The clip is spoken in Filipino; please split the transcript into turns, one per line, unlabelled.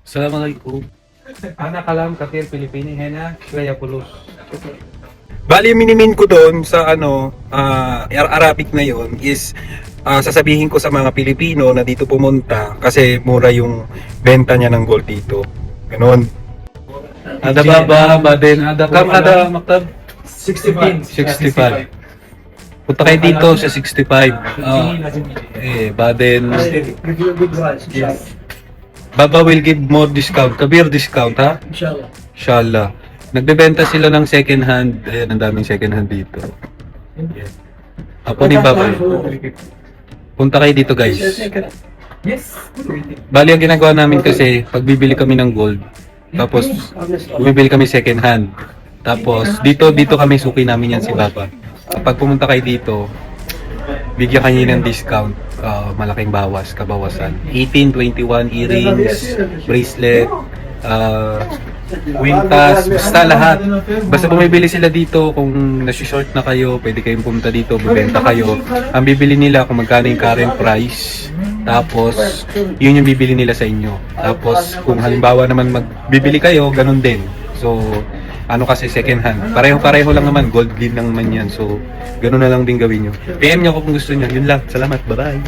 Assalamualaikum. Anak kalam katir Pilipini hena Shreya Pulos.
Bali, yung minimin ko doon sa Arabic na yon is sasabihin ko sa mga Pilipino na dito pumunta kasi mura yung benta niya ng gold dito. Ganon.
Ada baba, baden, ada kam, ada maktab
65.
65. Punta kayo dito sa 65. Baden,
Yes.
Baba will give more discount. Kabir discount ha?
Inshallah.
Inshallah. Nagbebenta sila ng second hand. Ayan, ang daming second hand dito. Apo ni Baba. Punta kayo dito guys.
Yes.
Bali ang ginagawa namin kasi, pagbibili kami ng gold, tapos bumibili kami second hand. Tapos dito kami suki namin yan si Baba. Kapag pumunta kayo dito, bigyan kanyo ng discount. Malaking kabawasan. 18, 21 earrings, bracelet, wintas, basta lahat. Basta bumibili sila dito, kung nasi-short na kayo, pwede kayong pumunta dito, bibenta kayo. Ang bibili nila kung magkano yung current price. Tapos, yun yung bibili nila sa inyo. Tapos, kung halimbawa naman magbibili kayo, ganun din. So, ano kasi second hand. Pareho-pareho lang naman, gold din lang naman yan. So, ganun na lang din gawin nyo. PM nyo ako kung gusto nyo. Yun lang. Salamat. Bye-bye.